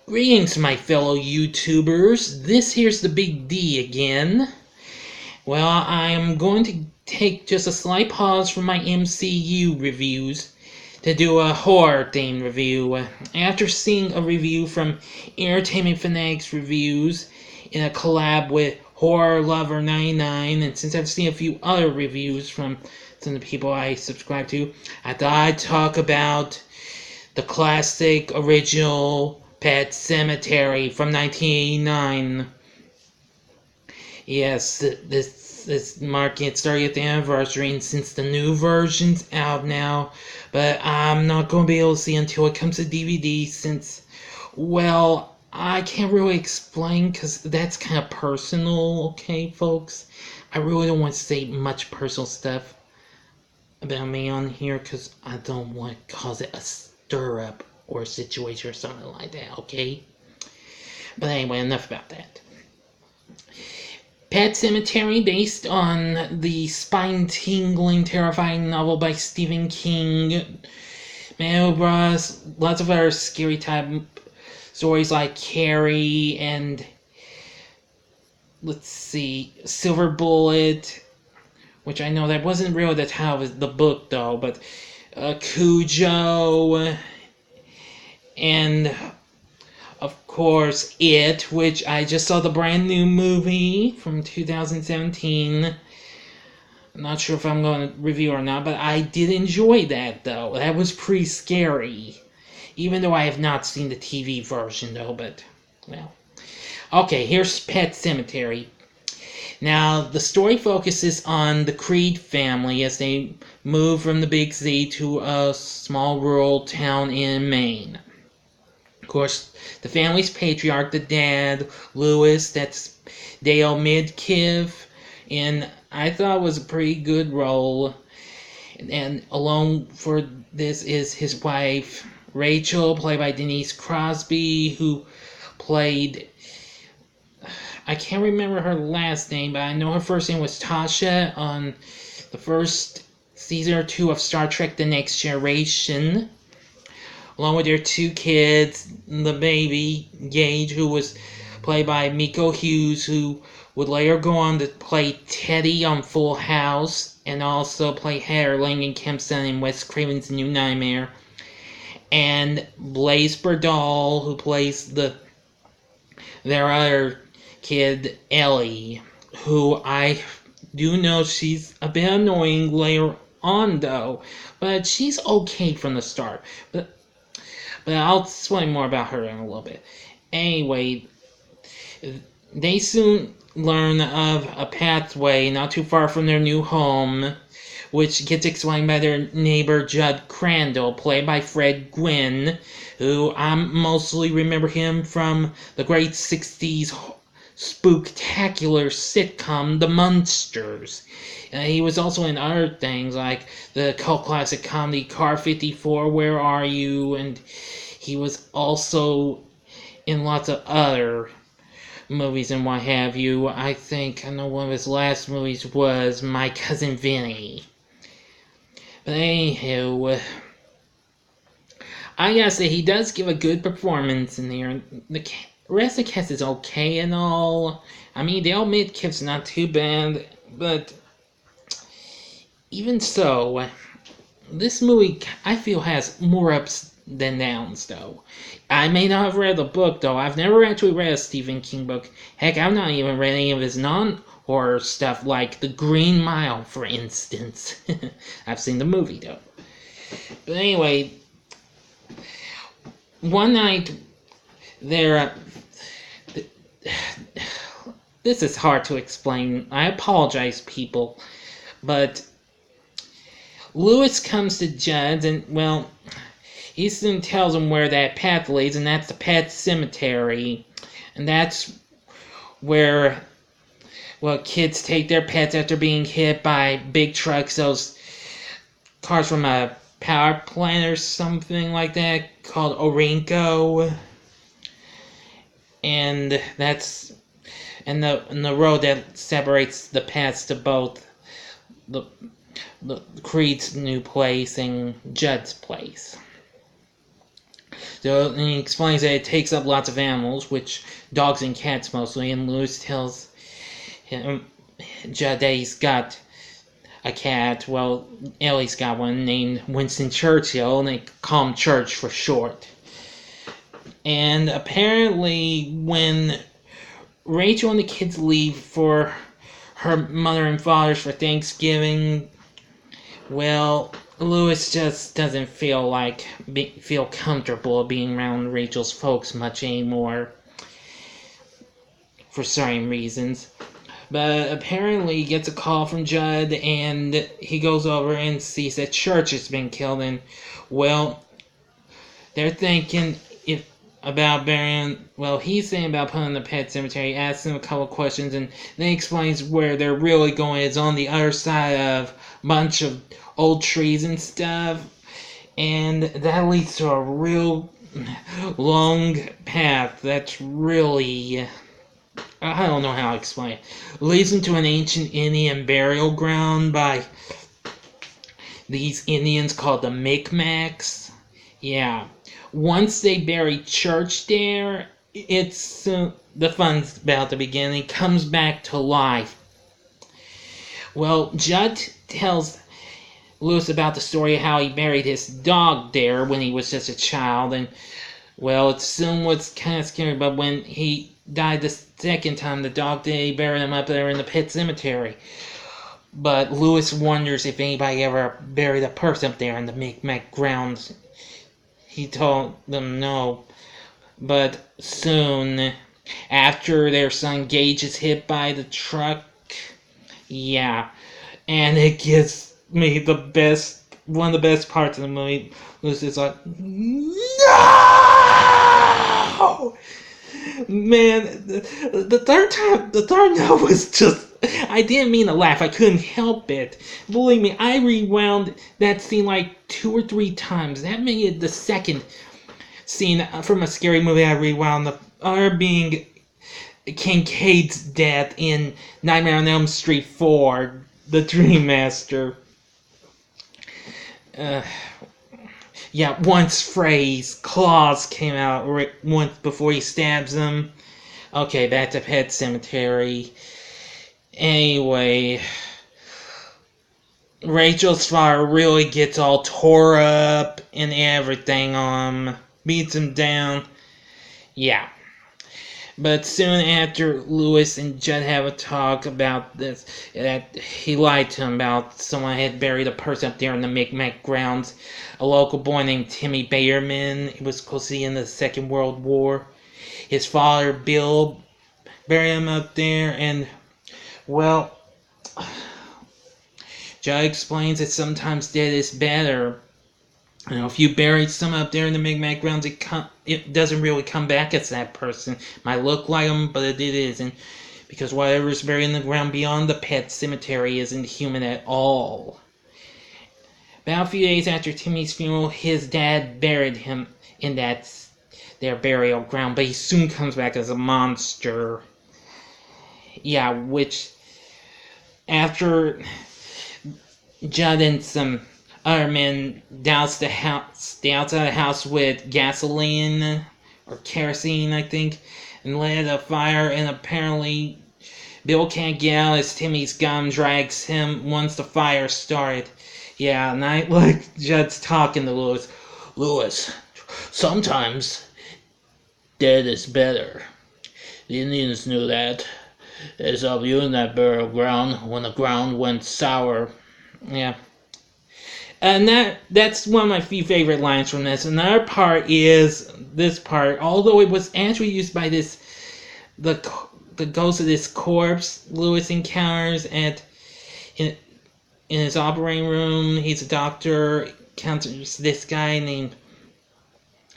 Greetings, my fellow YouTubers. This here's the Big D again. Well, I'm going to take just a slight pause from my MCU reviews to do a horror-themed review. After seeing a review from Entertainment Fanatics Reviews in a collab with Horror Lover 99, and since I've seen a few other reviews from some of the people I subscribe to, I thought I'd talk about the classic original Pet Sematary from 1989. Yes, this marking its 30th anniversary, and since the new version's out now, but I'm not going to be able to see until it comes to DVD since, well, I can't really explain because that's kind of personal, okay, folks? I really don't want to say much personal stuff about me on here because I don't want to cause it a stir-up or a situation or something like that, okay? But anyway, enough about that. Pet Sematary, based on the spine-tingling, terrifying novel by Stephen King. Man, bros, lots of other scary type stories like Carrie and, let's see, Silver Bullet, which I know that wasn't really the title of the book though, but Cujo, and of course It, which I just saw the brand new movie from 2017. I'm not sure if I'm going to review or not, but I did enjoy that though. That was pretty scary. Even though I have not seen the TV version though, but, well. Okay, here's Pet Sematary. Now, the story focuses on the Creed family as they move from the Big Z to a small rural town in Maine. Of course, the family's patriarch, the dad, Lewis, that's Dale Midkiff, and I thought was a pretty good role. And along for this is his wife, Rachel, played by Denise Crosby, who played, I can't remember her last name, but I know her first name was Tasha on the first season or two of Star Trek The Next Generation, along with their two kids, the baby, Gage, who was played by Miko Hughes, who would later go on to play Teddy on Full House, and also play Heather Langenkamp's son in Wes Craven's New Nightmare, and Blaise Bardal, who plays their other kid, Ellie, who I do know she's a bit annoying later on though, but she's okay from the start. But I'll explain more about her in a little bit. Anyway, they soon learn of a pathway not too far from their new home, which gets explained by their neighbor Judd Crandall, played by Fred Gwynne, who I mostly remember him from the great 60s spooktacular sitcom The Munsters. He was also in other things like the cult classic comedy Car 54, Where Are You? And he was also in lots of other movies and what have you. I know one of his last movies was My Cousin Vinny. But anywho, I gotta say, he does give a good performance in there. The rest of the cast is okay and all. I mean, Dale Midkiff's not too bad, but even so, this movie, I feel, has more ups than downs, though. I may not have read the book, though. I've never actually read a Stephen King book. Heck, I've not even read any of his non-horror stuff, like The Green Mile, for instance. I've seen the movie, though. But anyway, one night, this is hard to explain. I apologize, people. But Lewis comes to Judd, and, well, he soon tells him where that path leads, and that's the Pet Sematary. And that's where, well, kids take their pets after being hit by big trucks, those cars from a power plant or something like that, called Orinco. And that's the road that separates the paths to both the Creed's new place and Judd's place. So and he explains that it takes up lots of animals, which dogs and cats mostly, and Lewis tells him Judd that he's got a cat. Well, Ellie's got one named Winston Churchill, and they call him Church for short. And apparently, when Rachel and the kids leave for her mother and father's for Thanksgiving, well, Lewis just doesn't feel comfortable being around Rachel's folks much anymore for certain reasons. But apparently he gets a call from Judd, and he goes over and sees that Church has been killed, and well, they're thinking he's saying about putting the Pet Sematary, asks him a couple questions, and then he explains where they're really going is on the other side of a bunch of old trees and stuff, and that leads to a real long path that's really, I don't know how to explain it. It leads them to an ancient Indian burial ground by these Indians called the Micmacs. Yeah. Once they bury Church there, it's the fun's about to begin. He comes back to life. Well, Judd tells Lewis about the story of how he buried his dog there when he was just a child, and well, it soon was kind of scary, but when he died the second time, the dog they buried him up there in the Pet Sematary. But Lewis wonders if anybody ever buried a person up there in the Micmac grounds. He told them no. But soon, after their son Gage is hit by the truck, yeah, and it gives me one of the best parts of the movie. Lewis is like, no! Man, the third note was just, I didn't mean to laugh, I couldn't help it. Believe me, I rewound that scene like 2 or 3 times. That made it the second scene from a scary movie I rewound. The other being Kincaid's death in Nightmare on Elm Street 4, The Dream Master. Yeah, once Frey's claws came out once before he stabs him. Okay, back to Pet Sematary. Anyway, Rachel's father really gets all tore up and everything on him. Beats him down. Yeah. But soon after Lewis and Judd have a talk about this, that he lied to him about someone had buried a person up there in the Micmac grounds. A local boy named Timmy Bayerman. He was close to the end of the Second World War. His father, Bill, buried him up there, and, well, Judd explains that sometimes dead is better. You know, if you buried someone up there in the Micmac grounds, it doesn't really come back as that person. Might look like them, but it isn't. Because whatever's buried in the ground beyond the Pet Sematary isn't human at all. About a few days after Timmy's funeral, his dad buried him in their burial ground, but he soon comes back as a monster. Yeah, which, after Judd and some other men doused the outside of the house with gasoline, or kerosene, I think, and lit a fire, and apparently Bill can't get out as Timmy's gun drags him once the fire started. Yeah, and I like Judd's talking to Lewis. Lewis, sometimes dead is better. The Indians knew that. They saw you in that burial ground when the ground went sour. Yeah. And that's one of my few favorite lines from this. Another part is this part, although it was actually used by the ghost of this corpse Lewis encounters in his operating room. He's a doctor, encounters this guy named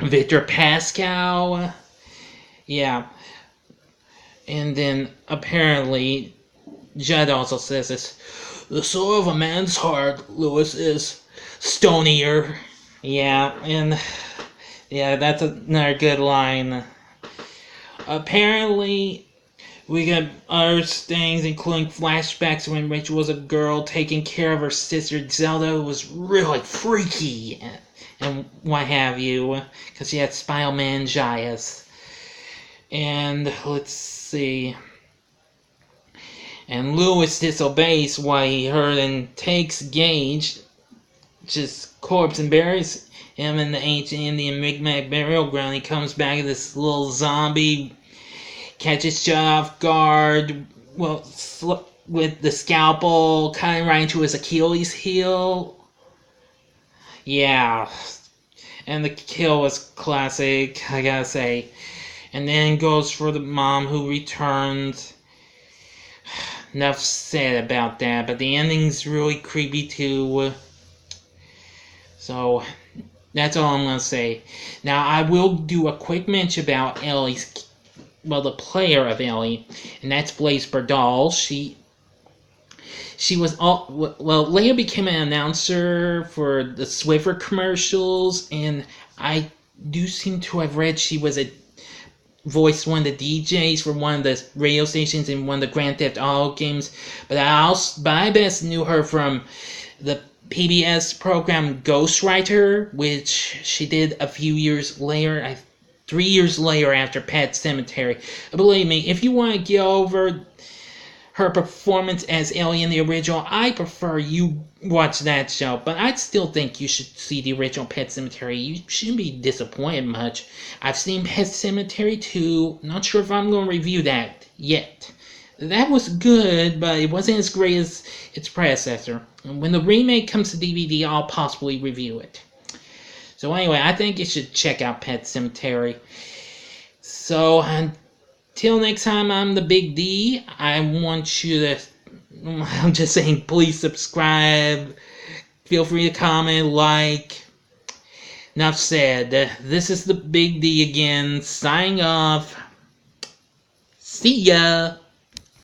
Victor Pascal. Yeah. And then apparently Judd also says this. The soul of a man's heart, Lewis, is stonier. Yeah, and yeah, that's another good line. Apparently, we get other things, including flashbacks when Rachel was a girl taking care of her sister Zelda, who was really freaky. and what have you, because she had spinal meningitis. And let's see. And Lewis disobeys what he heard and takes Gage, just corpse, and buries him in the ancient Indian Mi'kmaq burial ground. He comes back as this little zombie, catches Judd off guard, well, with the scalpel cutting right into his Achilles heel. Yeah, and the kill was classic, I gotta say. And then goes for the mom who returned. Enough said about that, but the ending's really creepy too. So, that's all I'm gonna say. Now, I will do a quick mention about Ellie's, well, the player of Ellie, and that's Blaise Bardal. She was all, well, Leia became an announcer for the Swiffer commercials, and I do seem to have read she was voiced one of the DJs for one of the radio stations in one of the Grand Theft Auto games. But I best knew her from the PBS program Ghostwriter, which she did a few years later, 3 years later after Pet Sematary. Believe me, if you want to get over her performance as Ellie in the original, I prefer you watch that show, but I still think you should see the original Pet Sematary. You shouldn't be disappointed much. I've seen Pet Sematary 2, not sure if I'm going to review that yet. That was good, but it wasn't as great as its predecessor. And when the remake comes to DVD, I'll possibly review it. So anyway, I think you should check out Pet Sematary. So, until next time, I'm the Big D. I want you to, I'm just saying, please subscribe. Feel free to comment, like. Enough said. This is the Big D again, signing off. See ya!